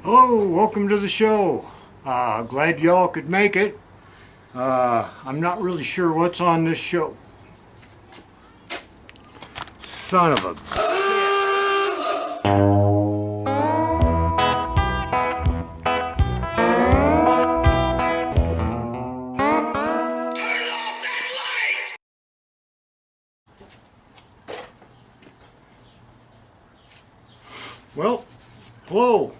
Hello, welcome to the show. Glad y'all could make it. I'm not really sure what's on this show. Son of a... Well, hello.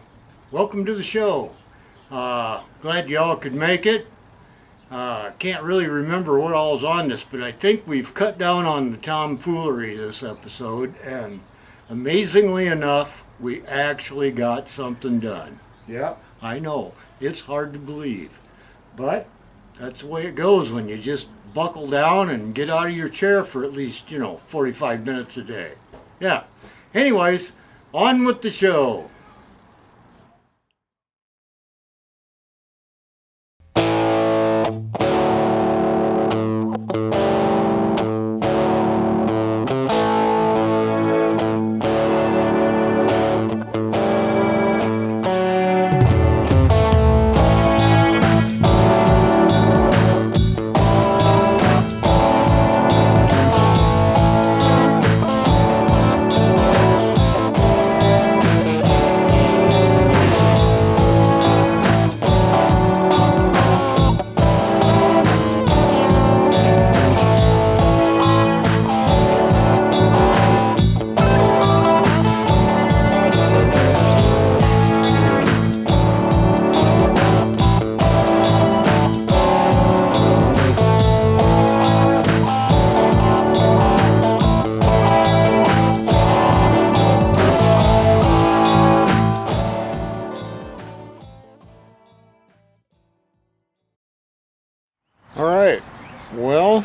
Welcome to the show. Glad y'all could make it. Can't really remember what all's on this, but I think we've cut down on the tomfoolery this episode, and amazingly enough, we actually got something done. Yeah, I know, it's hard to believe, but that's the way it goes when you just buckle down and get out of your chair for at least, 45 minutes a day. Yeah, anyways, on with the show. Alright, well,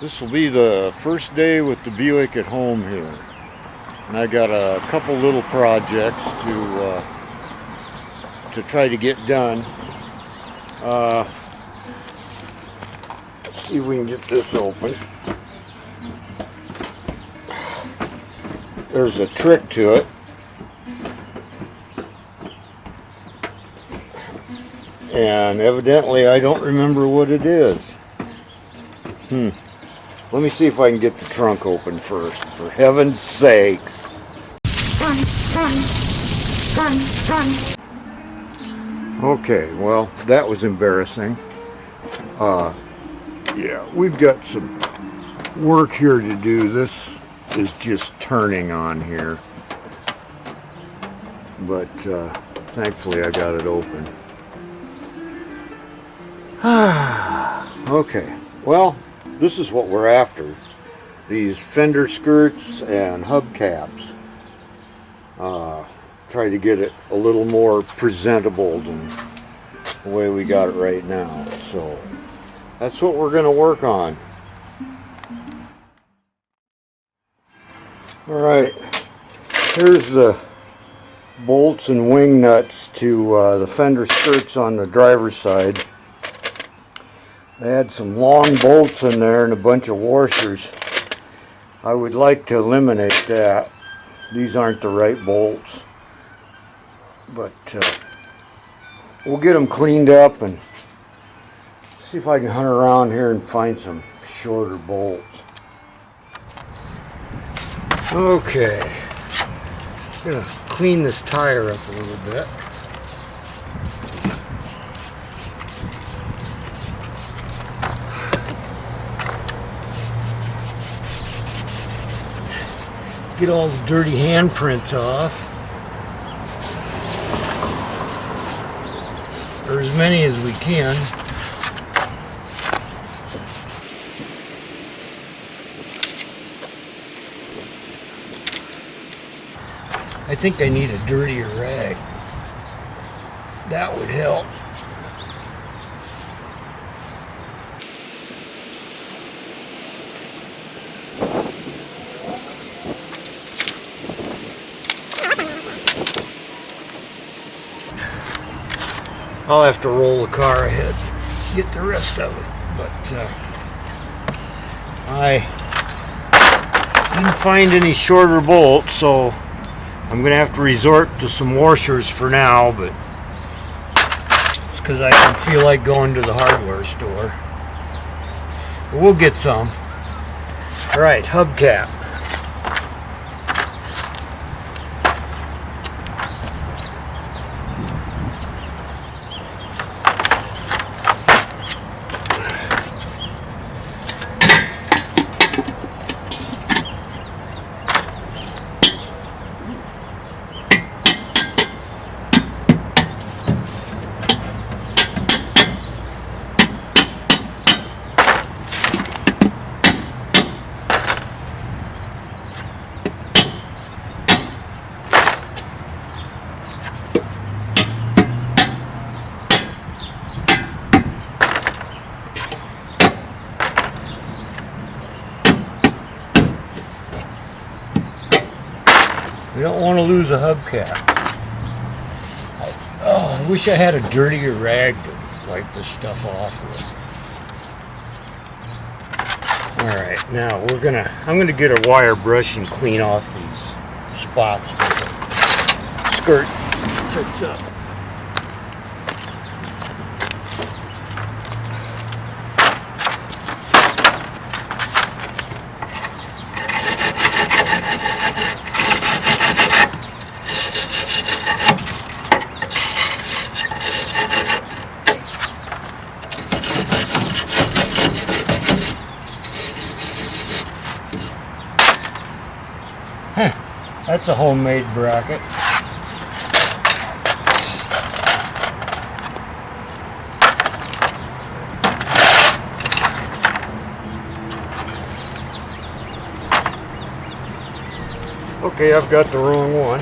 this will be the first day with the Buick at home here. And I got a couple little projects to try to get done. Let's see if we can get this open. There's a trick to it. And evidently I don't remember what it is. Let me see if I can get the trunk open first, for heaven's sakes. Okay, well, that was embarrassing. Yeah, we've got some work here to do. This is just turning on here. But thankfully I got it open. Okay, well, this is what we're after. These fender skirts and hubcaps. Try to get it a little more presentable than the way we got it right now. So that's what we're going to work on. Alright, here's the bolts and wing nuts to the fender skirts on the driver's side. They had some long bolts in there and a bunch of washers. I would like to eliminate that. These aren't the right bolts. But we'll get them cleaned up and see if I can hunt around here and find some shorter bolts. Okay. I'm going to clean this tire up a little bit. Get all the dirty handprints off, or as many as we can. I think I need a dirtier rag. That would help. I'll have to roll the car ahead, get the rest of it, but I didn't find any shorter bolts, so I'm going to have to resort to some washers for now, but it's because I don't feel like going to the hardware store. But we'll get some. Alright, hubcap. We don't want to lose a hubcap. Oh, I wish I had a dirtier rag to wipe this stuff off with. Alright, now I'm gonna get a wire brush and clean off these spots where the skirt fits up. That's a homemade bracket. Okay, I've got the wrong one.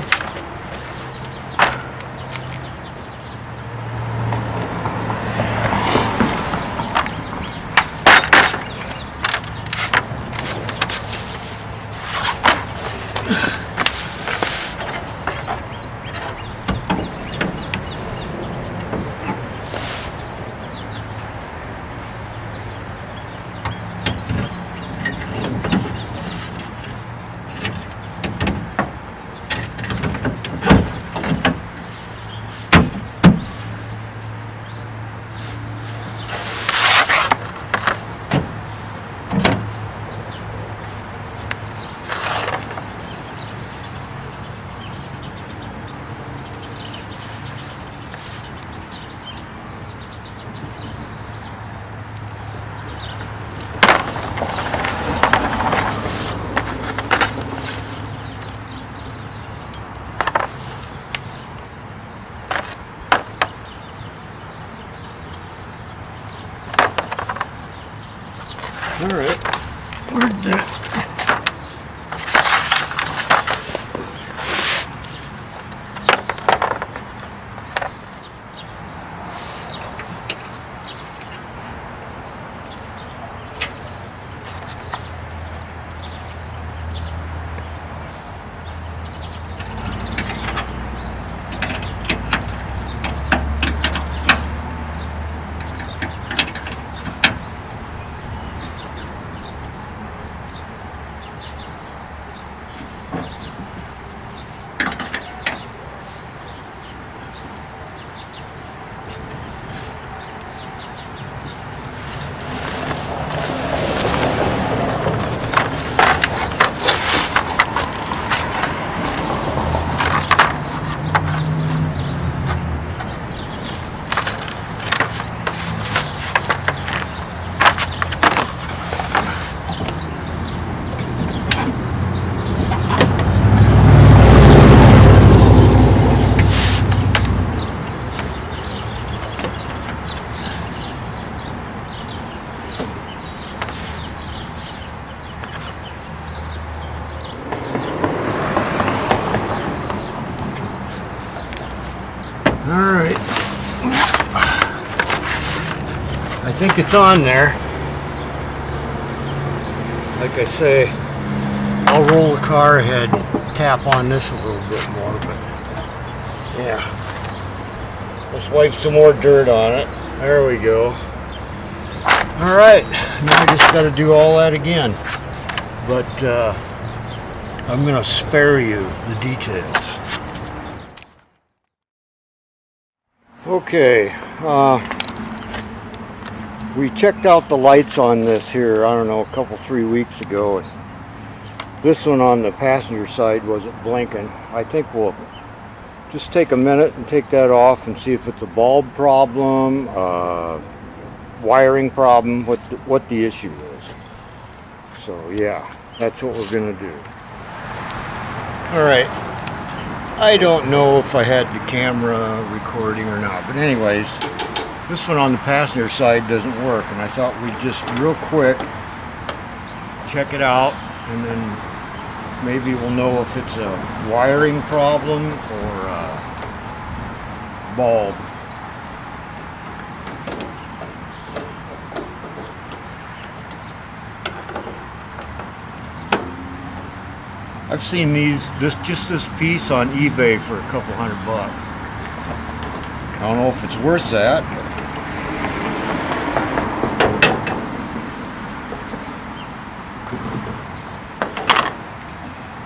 Alright, where'd that? Alright. I think it's on there. Like I say, I'll roll the car ahead and tap on this a little bit more, but yeah. Let's wipe some more dirt on it. There we go. Alright, now I just got to do all that again. But I'm going to spare you the details. Okay, we checked out the lights on this here, I don't know, a couple, 3 weeks ago. And this one on the passenger side wasn't blinking. I think we'll just take a minute and take that off and see if it's a bulb problem, wiring problem, what the issue is. So yeah, that's what we're gonna do. Alright, I don't know if I had the camera recording or not, but anyways, this one on the passenger side doesn't work, and I thought we'd just real quick check it out, and then maybe we'll know if it's a wiring problem or a bulb. I've seen this piece on eBay for a couple $100. I don't know if it's worth that.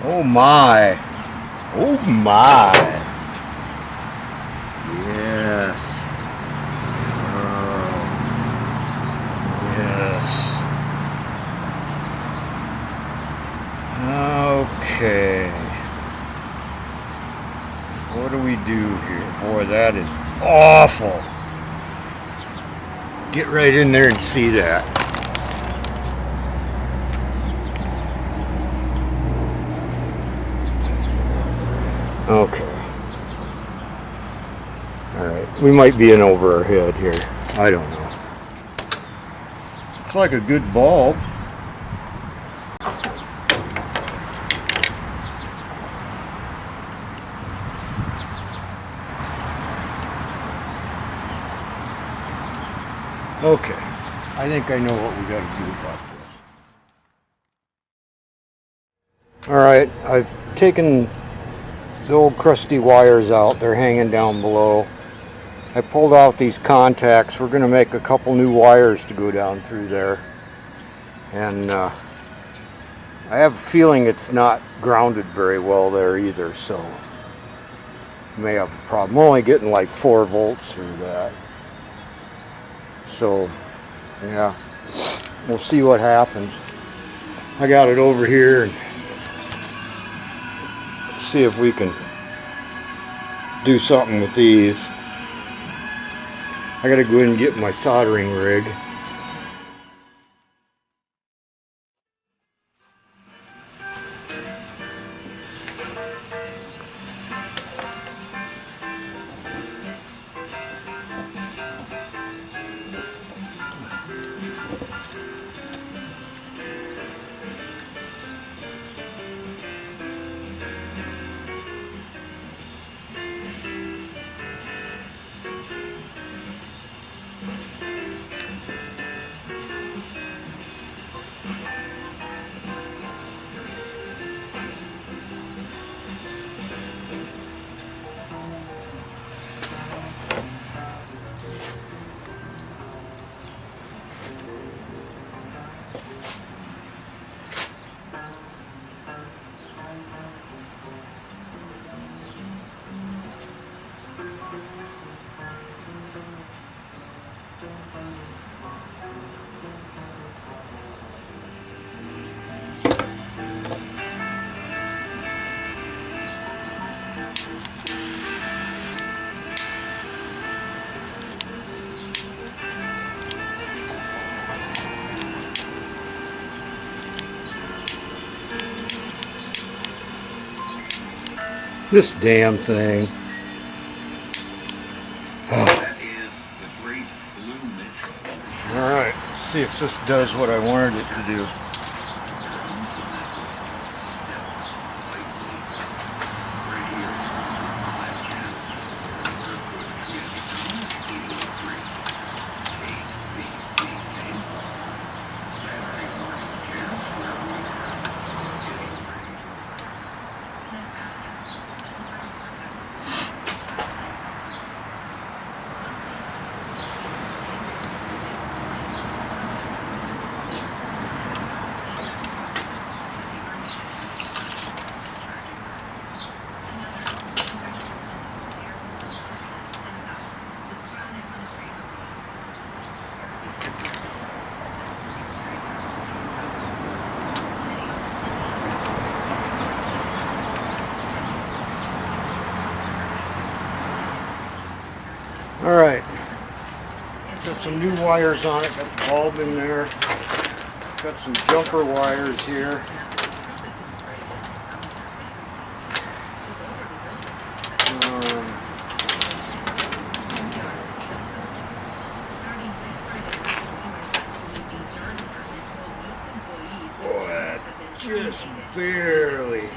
Oh my. Oh my. Yes. Oh. Yes. Okay. What do we do here? Boy, that is awful. Get right in there and see that. Okay. Alright, we might be in over our head here. I don't know. Looks like a good bulb. Okay, I think I know what we got to do about this. Alright, I've taken the old crusty wires out. They're hanging down below. I pulled out these contacts. We're going to make a couple new wires to go down through there. And I have a feeling it's not grounded very well there either, so may have a problem. I'm only getting like 4 volts through that. So, yeah, we'll see what happens. I got it over here and see if we can do something with these. I gotta go in and get my soldering rig. This damn thing. Alright, let's see if this does what I wanted it to do. some new wires on it. Got the bulb in there. Got some jumper wires here. Just barely.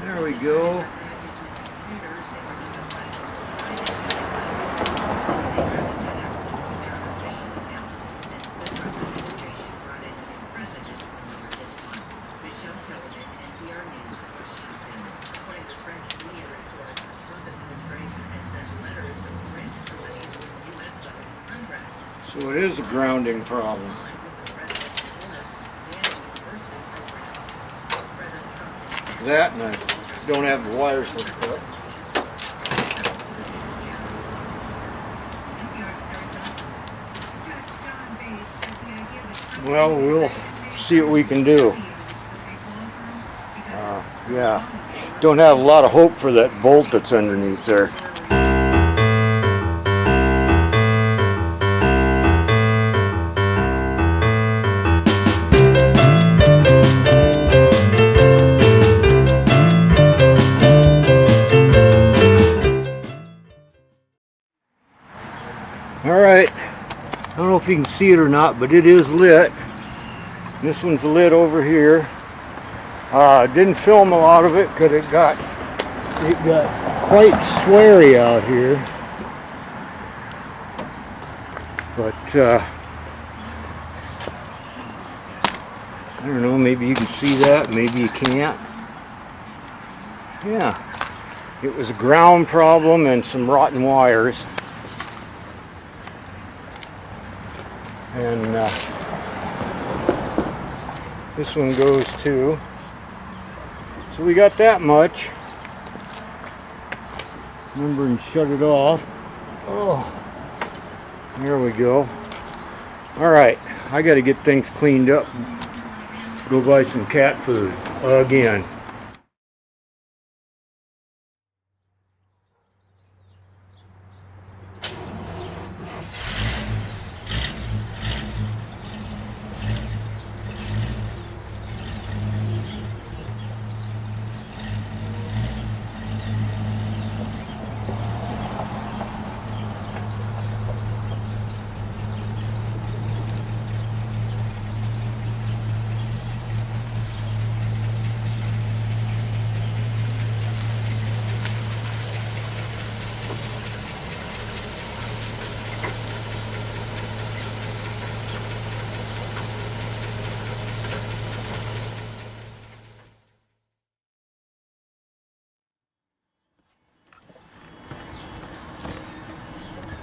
There we go. So it is a grounding problem. That, and I don't have the wires hooked up. Well, we'll see what we can do. Yeah, don't have a lot of hope for that bolt that's underneath there. Alright, I don't know if you can see it or not, but it is lit. This one's lit over here. Didn't film a lot of it because it got quite sweary out here. But I don't know, maybe you can see that, maybe you can't. Yeah, it was a ground problem and some rotten wires. And this one goes too. So we got that much. Remember and shut it off. Oh, there we go. Alright, I got to get things cleaned up. Go buy some cat food again.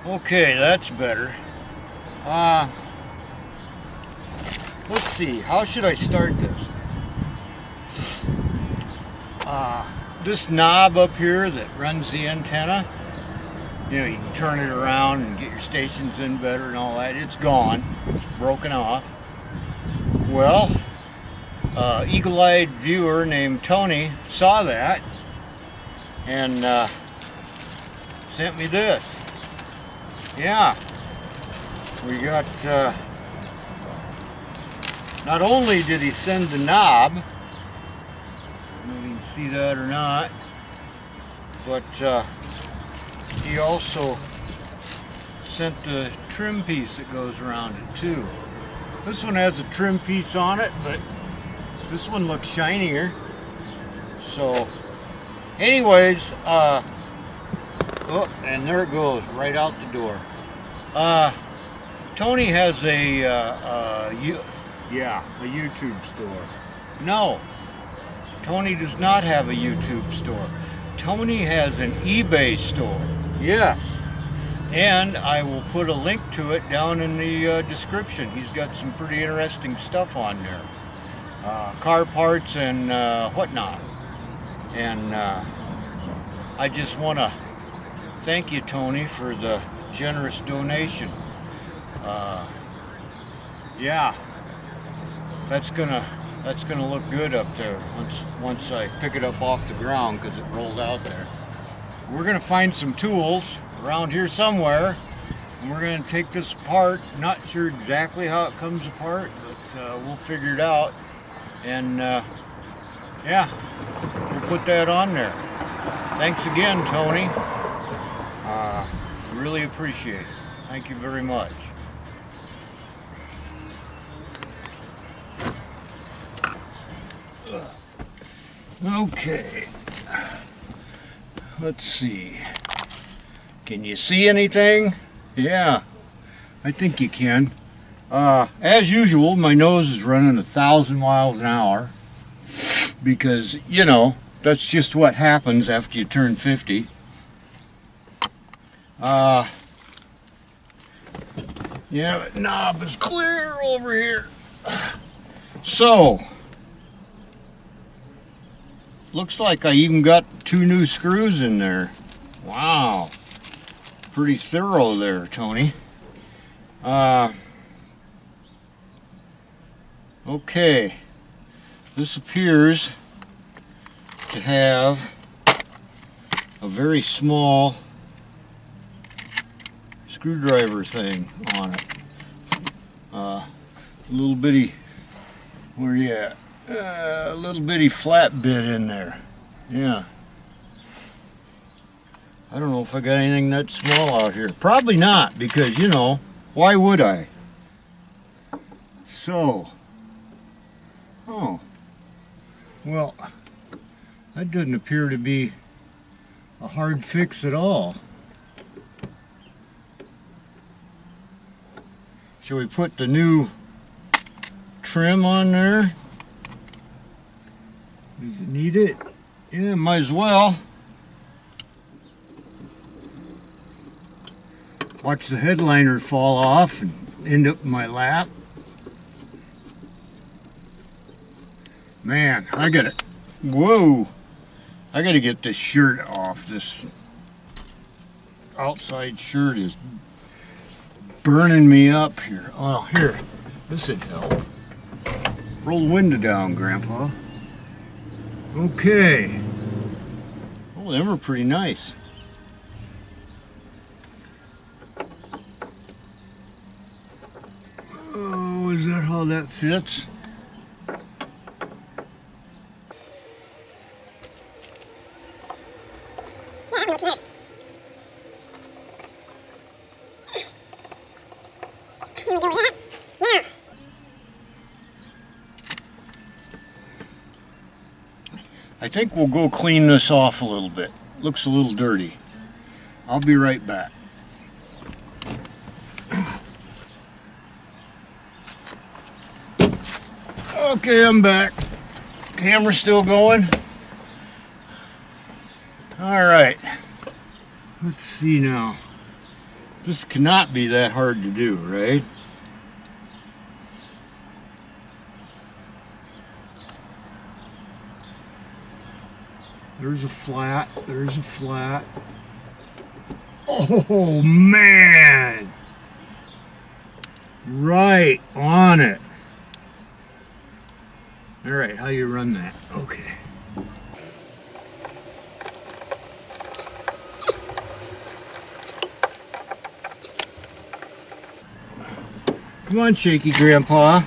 Okay, that's better. Let's see, how should I start this? This knob up here that runs the antenna, you know, you can turn it around and get your stations in better and all that. It's gone. It's broken off. Well, eagle-eyed viewer named Tony saw that and sent me this. Yeah, we got, not only did he send the knob, I don't know if you can see that or not, but he also sent the trim piece that goes around it too. This one has a trim piece on it, but this one looks shinier. So, anyways, oh, and there it goes, right out the door. Tony has a YouTube store. No, Tony does not have a YouTube store. Tony has an eBay store. Yes. And I will put a link to it down in the description. He's got some pretty interesting stuff on there. Car parts and whatnot. And I just want to Thank you, Tony, for the generous donation. Yeah, that's gonna look good up there once I pick it up off the ground because it rolled out there. We're gonna find some tools around here somewhere, and we're gonna take this apart. Not sure exactly how it comes apart, but we'll figure it out. And yeah, we'll put that on there. Thanks again, Tony. Really appreciate it. Thank you very much. Okay, let's see. Can you see anything? Yeah, I think you can. As usual, my nose is running 1,000 miles an hour because, you know, that's just what happens after you turn 50. Yeah, the knob is clear over here. So, looks like I even got 2 new screws in there. Wow, pretty thorough there, Tony. Okay, this appears to have a very small screwdriver thing on it. A little bitty, where you at? A little bitty flat bit in there. Yeah. I don't know if I got anything that small out here. Probably not, because, you know, why would I? So, oh, well, that doesn't appear to be a hard fix at all. Shall we put the new trim on there? Does it need it? Yeah, might as well. Watch the headliner fall off and end up in my lap. Man, I gotta, whoa, I gotta get this shirt off. This outside shirt is burning me up here. Oh, here, this would help. Roll the window down, Grandpa. Okay. Oh, them are pretty nice. Oh, is that how that fits? I think we'll go clean this off a little bit. Looks a little dirty. I'll be right back. Okay, I'm back. Camera's still going. All right. Let's see now. This cannot be that hard to do, right? There's a flat, there's a flat. Oh man! Right on it. All right, how do you run that? Okay. Come on, Shaky Grandpa.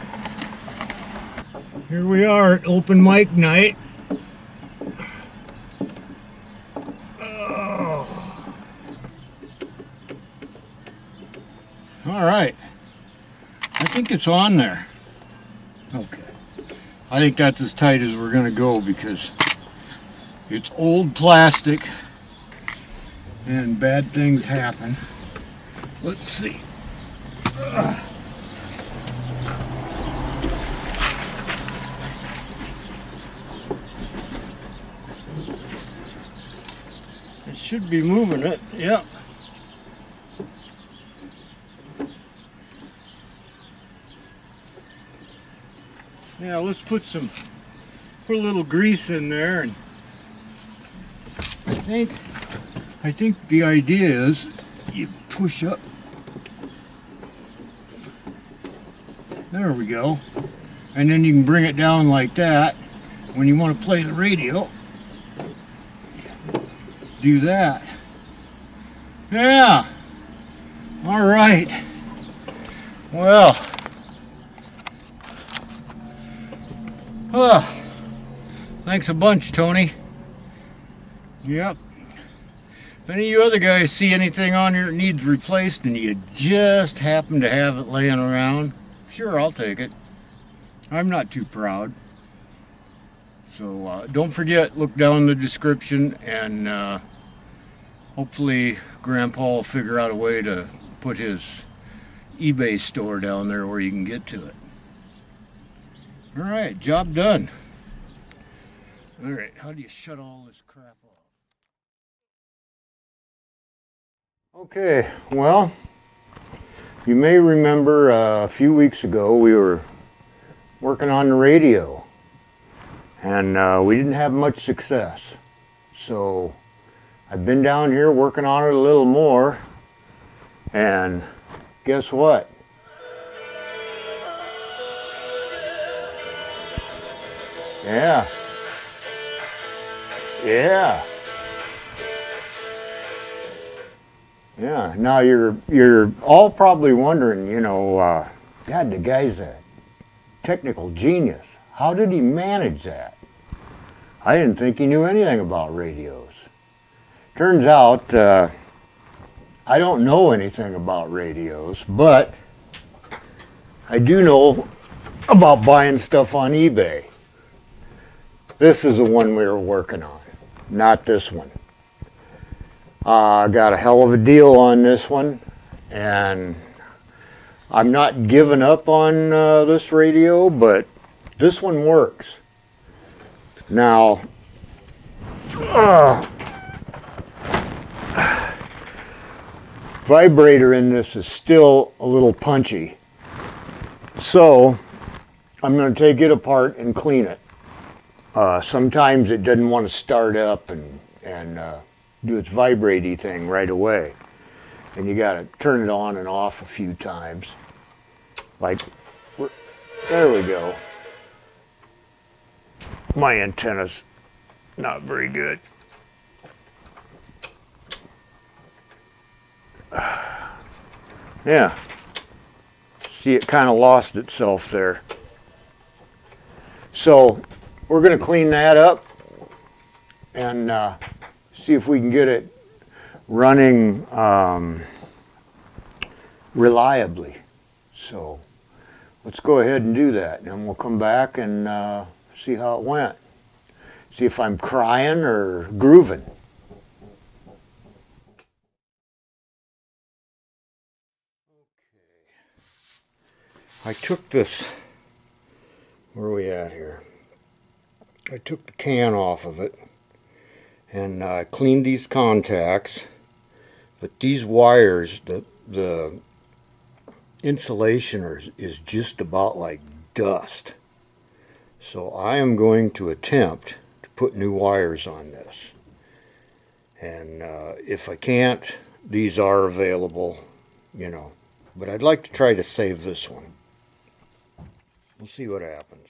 Here we are at open mic night. All right, I think it's on there. Okay, I think that's as tight as we're gonna go because it's old plastic and bad things happen. Let's see. It should be moving it, yep. Yeah, let's put a little grease in there, and I think I think the idea is you push up. There we go. And then you can bring it down like that. When you want to play the radio, do that. Yeah. All right. Well. Thanks a bunch, Tony. Yep. If any of you other guys see anything on here that needs replaced and you just happen to have it laying around, sure, I'll take it. I'm not too proud. So don't forget, look down in the description, and hopefully Grandpa will figure out a way to put his eBay store down there where you can get to it. All right, job done. All right, how do you shut all this crap off? Okay, well, you may remember a few weeks ago we were working on the radio, and we didn't have much success. So I've been down here working on it a little more, and guess what? Yeah. Yeah. Yeah. Now you're all probably wondering, you know, God, the guy's a technical genius. How did he manage that? I didn't think he knew anything about radios. Turns out I don't know anything about radios, but I do know about buying stuff on eBay. This is the one we were working on, not this one. I got a hell of a deal on this one, and I'm not giving up on this radio, but this one works. Now, vibrator in this is still a little punchy, so I'm going to take it apart and clean it. Sometimes it doesn't want to start up and do its vibrating thing right away, and you got to turn it on and off a few times. Like, there we go. My antenna's not very good. Yeah. See, it kind of lost itself there. So we're going to clean that up and see if we can get it running reliably. So let's go ahead and do that, and we'll come back and see how it went. See if I'm crying or grooving. I took this, where are we at here? I took the can off of it and I cleaned these contacts, but these wires, the insulation is just about like dust. So I am going to attempt to put new wires on this. And if I can't, these are available, you know. But I'd like to try to save this one. We'll see what happens.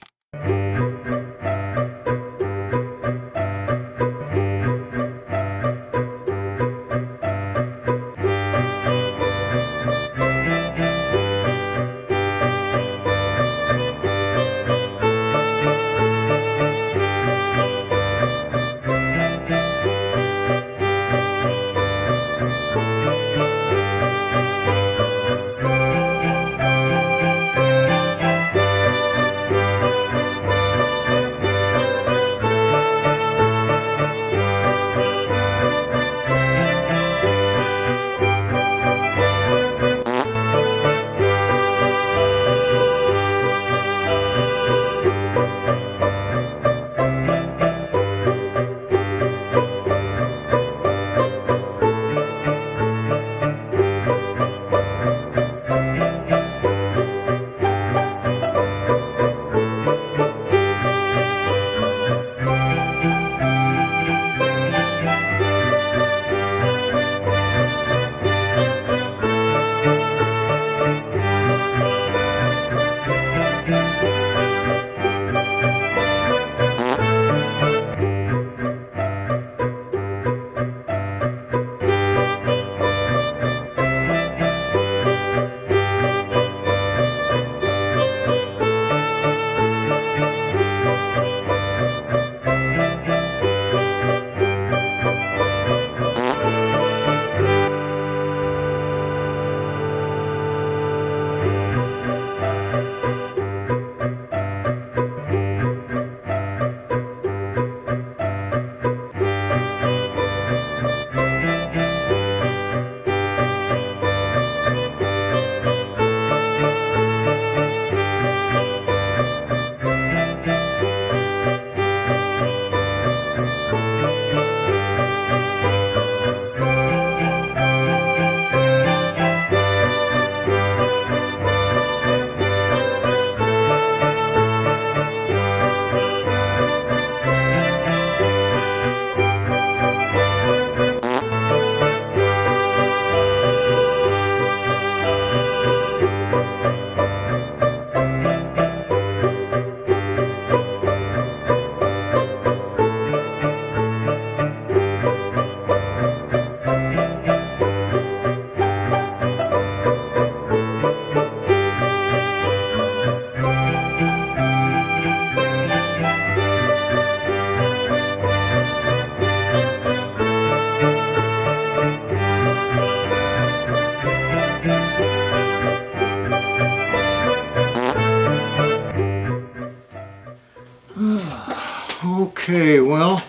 Okay, well,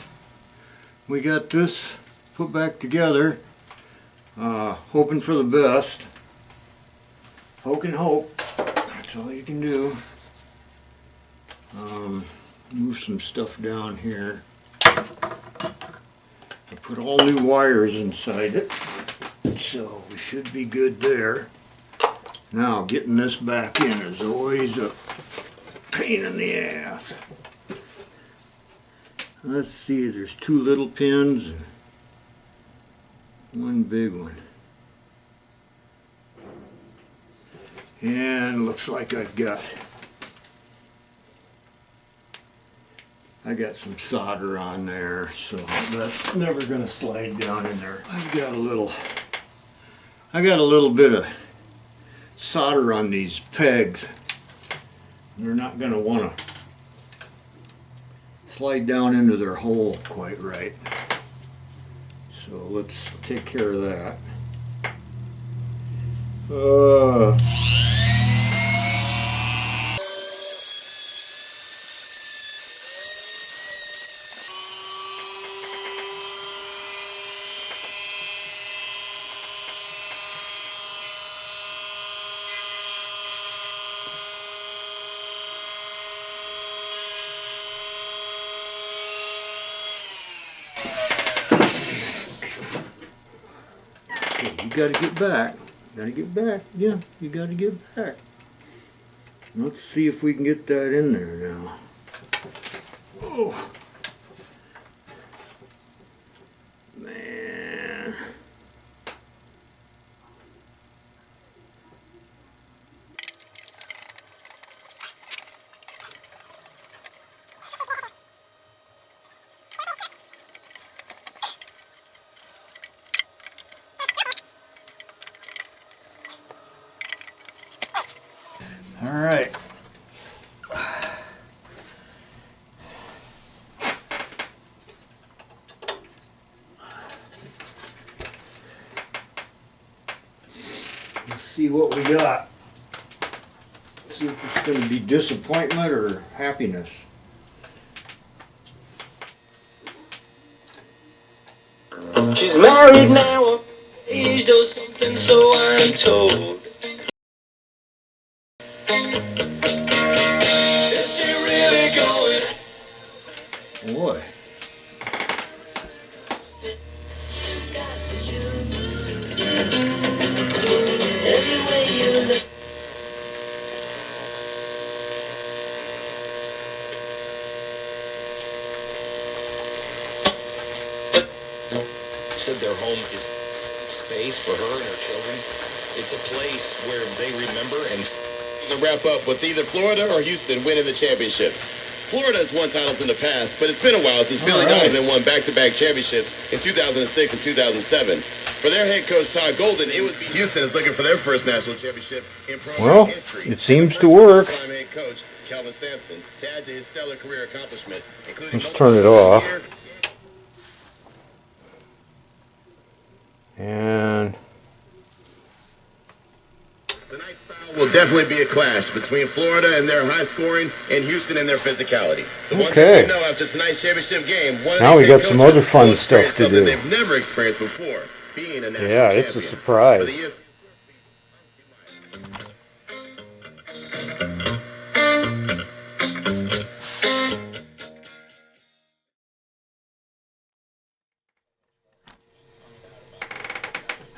we got this put back together, hoping for the best. Hope and hope, that's all you can do. Move some stuff down here. I put all new wires inside it, so we should be good there. Now, getting this back in is always a pain in the ass. Let's see, there's 2 little pins and 1 big one. And looks like I got some solder on there, so that's never going to slide down in there. I got a little bit of solder on these pegs. They're not going to want to slide down into their hole quite right. So let's take care of that. You gotta get back. Yeah, you gotta get back. Let's see if we can get that in there now. Oh. Man. All right. Let's see what we got. See if it's going to be disappointment or happiness. She's married now, engaged or something, so I'm told. Is she really going? Boy. Said their home is space for her and her children. It's a place where they remember and To wrap up with either Florida or Houston winning the championship. Florida has won titles in the past, but it's been a while since Billy Donovan won back-to-back championships in 2006 and 2007. For their head coach Todd Golden, it was Houston is looking for their first national championship in program history. It seems to work. Head coach Calvin Sampson to add to his stellar career accomplishments, including Let's turn it off. And Tonight's battle will definitely be a clash between Florida and their high scoring and Houston and their physicality. The one thing we know after tonight's championship game, one of now we these got some other fun stuff to do. They've never experienced before, being a national yeah, it's a champion. surprise.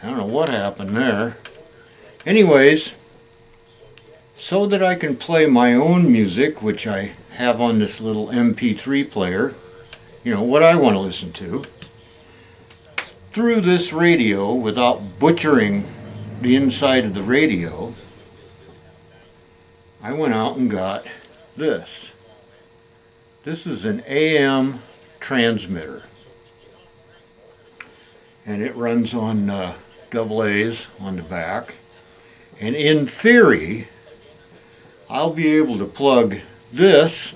I don't know what happened there. Anyways, so that I can play my own music, which I have on this little MP3 player, you know, what I want to listen to, through this radio without butchering the inside of the radio, I went out and got this. This is an AM transmitter. And it runs on double A's on the back. And in theory, I'll be able to plug this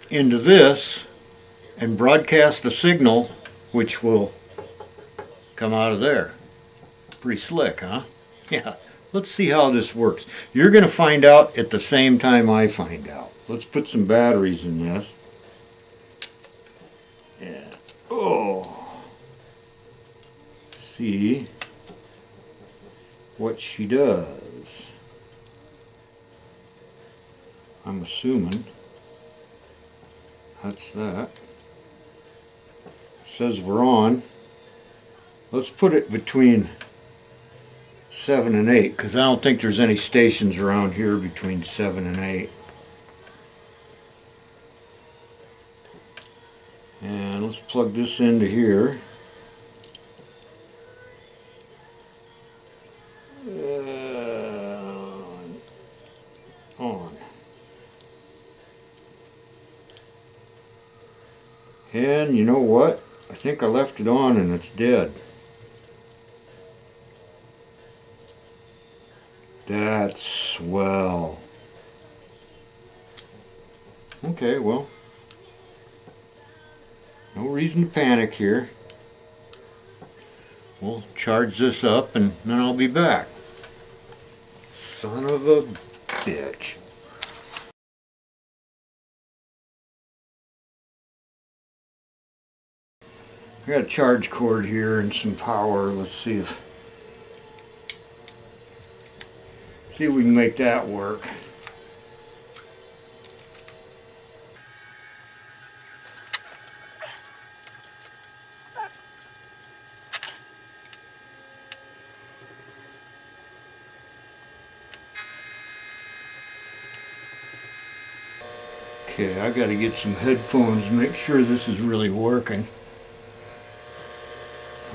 into this and broadcast the signal, which will come out of there. Pretty slick, huh? Yeah. Let's see how this works. You're going to find out at the same time I find out. Let's put some batteries in this. Oh, see what she does. I'm assuming that's that. Says we're on. Let's put it between 7 and 8 because I don't think there's any stations around here between 7 and 8. And let's plug this into here. On. And you know what? I think I left it on and it's dead. That's swell. Okay, well, no reason to panic here. We'll charge this up and then I'll be back. Son of a bitch. I got a charge cord here and some power. Let's see if we can make that work. Okay, I gotta get some headphones, make sure this is really working.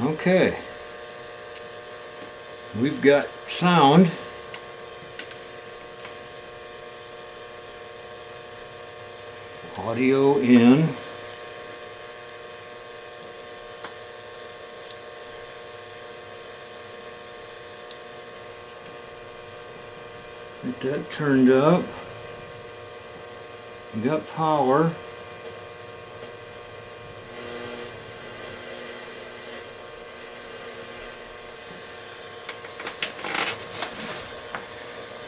Okay. We've got sound. Audio in. Get that turned up. We got power.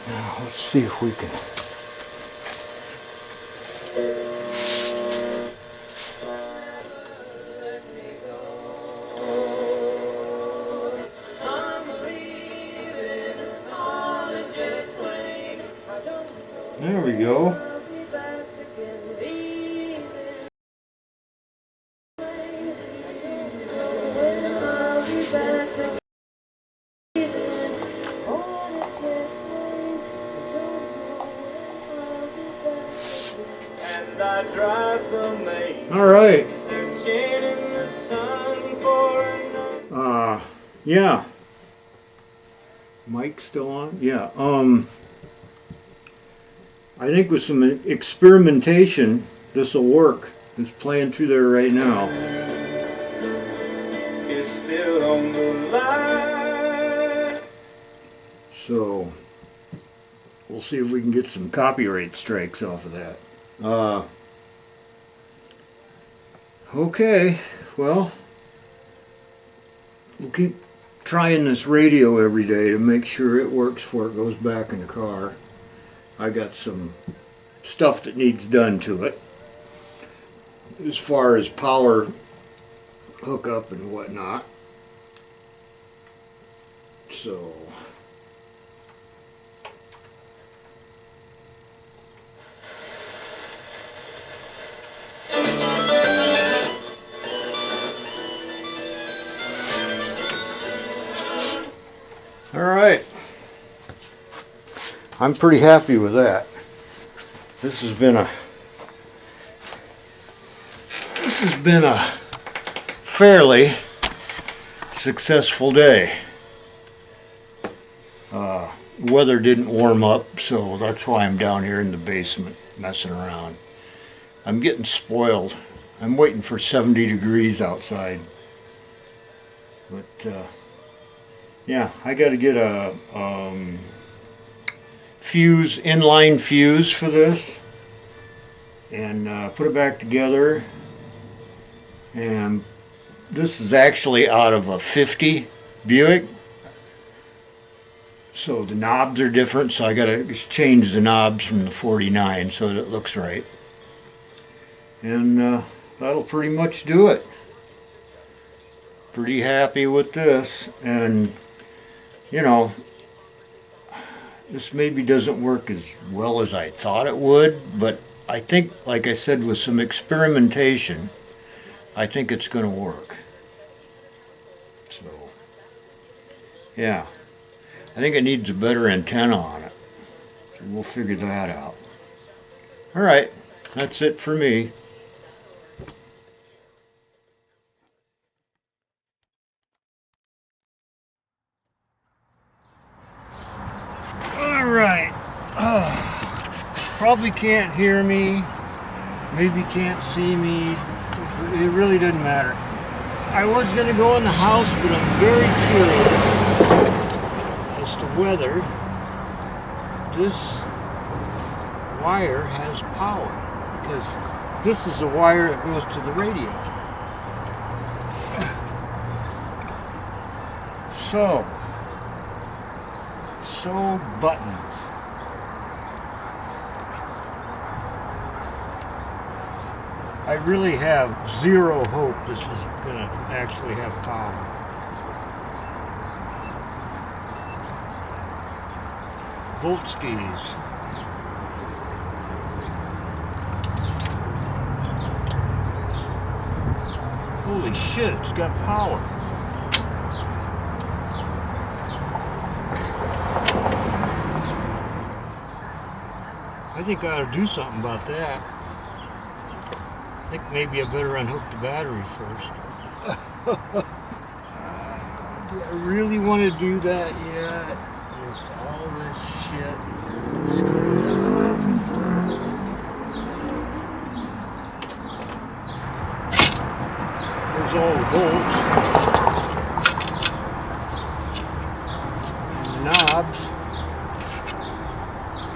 Now let's see if we can. There we go. All right. Yeah. Mic's still on? Yeah. I think with some experimentation, this will work. It's playing through there right now. It's still on the line. So, we'll see if we can get some copyright strikes off of that. Okay, well, we'll keep trying this radio every day to make sure it works before it goes back in the car. I got some stuff that needs done to it as far as power hookup and whatnot. So all right. I'm pretty happy with that. This has been a fairly successful day. Weather didn't warm up, so that's why I'm down here in the basement messing around. I'm getting spoiled. I'm waiting for 70 degrees outside. But yeah, I got to get a fuse, inline fuse for this, and put it back together. And this is actually out of a 50 Buick, so the knobs are different, so I got to change the knobs from the 49 so that it looks right. And that'll pretty much do it. pretty happy with this, and you know, this maybe doesn't work as well as I thought it would, but I think, like I said, with some experimentation, I think it's going to work. So, yeah, I think it needs a better antenna on it, so we'll figure that out. All right, that's it for me. All right. Probably can't hear me, maybe can't see me. It really doesn't matter. I was going to go in the house, but I'm very curious as to whether this wire has power, because this is the wire that goes to the radio. So buttons. I really have zero hope this is going to actually have power. Volt skis. Holy shit, it's got power. I think I ought to do something about that. I think maybe I better unhook the battery first. Do I really want to do that yet? With all this shit screwed up. There's all the bolts. And the knobs.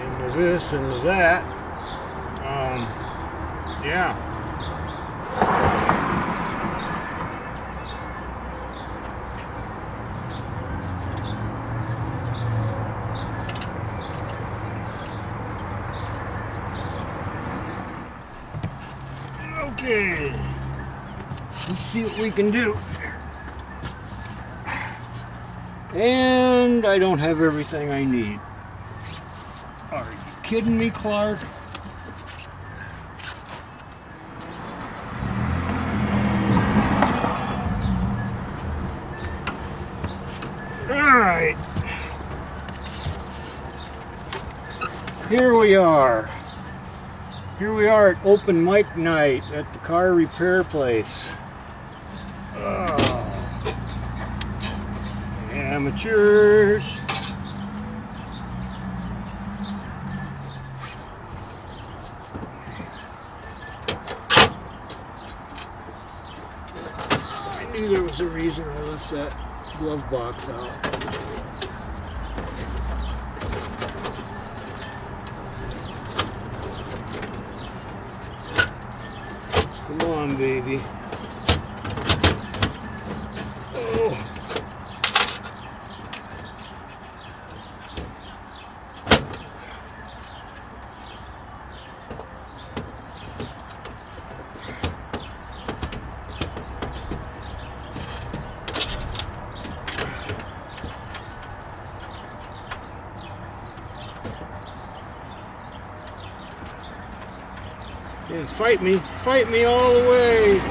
Into this, into that. Yeah. Okay, let's see what we can do. And I don't have everything I need. Are you kidding me, Clark? All right, here we are. Here we are at open mic night at the car repair place. Amateurs. I knew there was a reason I left that glove box out. Come on, baby. Oh. Yeah, fight me all the way.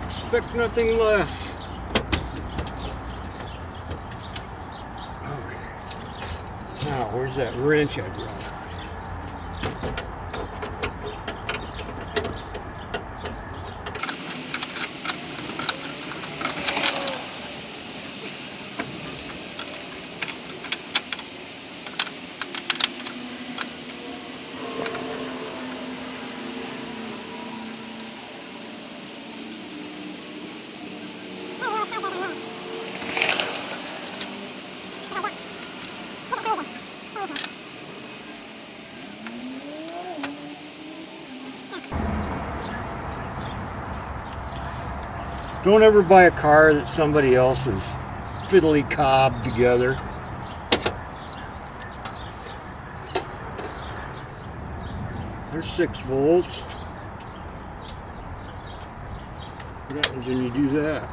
Expect nothing less. Okay. Now, where's that wrench I brought? Don't ever buy a car that somebody else has fiddly cobbed together. There's 6 volts. What happens when you do that?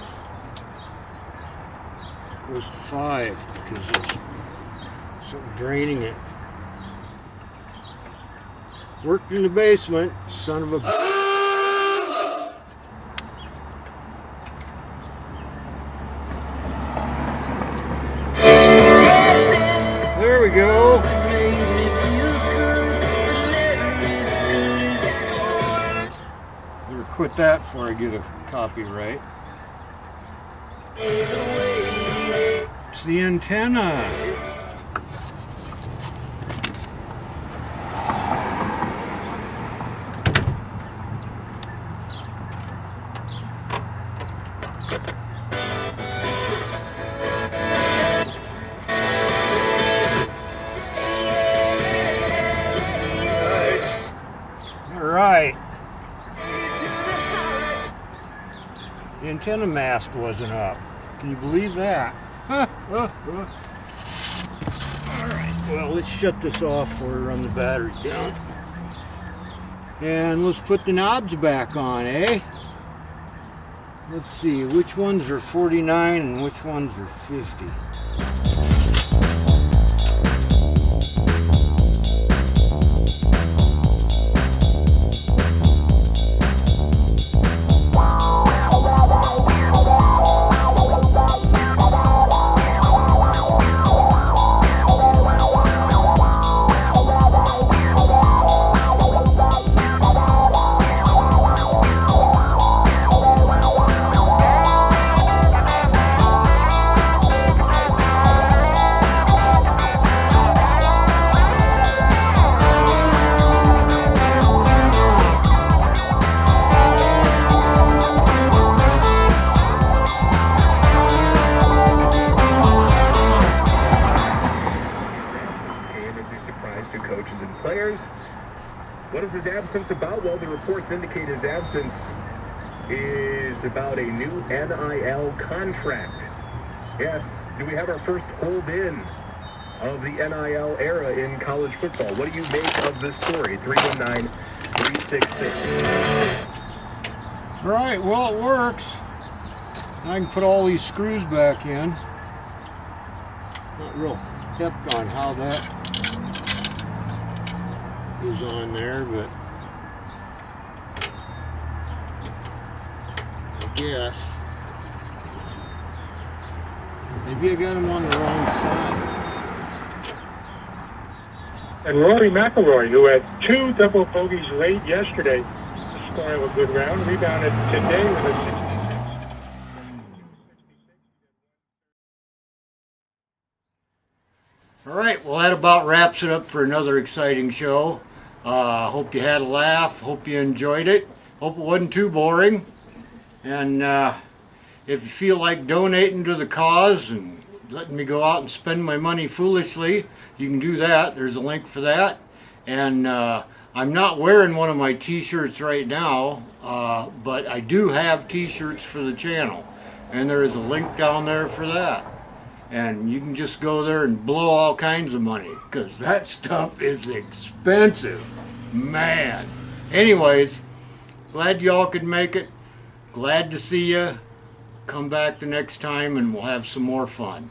goes to 5 because there's something draining it. Worked in the basement, son of a... There we go. Better quit that before I get a copyright. It's the antenna. All right. The antenna mast wasn't up. Can you believe that? Alright, well, let's shut this off before we run the battery down. And let's put the knobs back on, eh? Let's see, which ones are 49 and which ones are 50? To coaches and players. What is his absence about? Well, the reports indicate his absence is about a new NIL contract. Yes, do we have our first hold-in of the NIL era in college football? What do you make of this story? 319-366. All right, well, it works. Now I can put all these screws back in. Not real hip on how that is on there, but I guess maybe I got them on the wrong side. And Rory McIlroy, who had 2 double bogeys late yesterday to spoil a good round, rebounded today with a 66. All right, well, that about wraps it up for another exciting show. Hope you had a laugh. Hope you enjoyed it. Hope it wasn't too boring. And if you feel like donating to the cause and letting me go out and spend my money foolishly, you can do that. There's a link for that. And I'm not wearing one of my t-shirts right now, but I do have t-shirts for the channel. And there is a link down there for that. And you can just go there and blow all kinds of money, because that stuff is expensive, man. Anyways, glad y'all could make it. Glad to see you. Come back the next time and we'll have some more fun.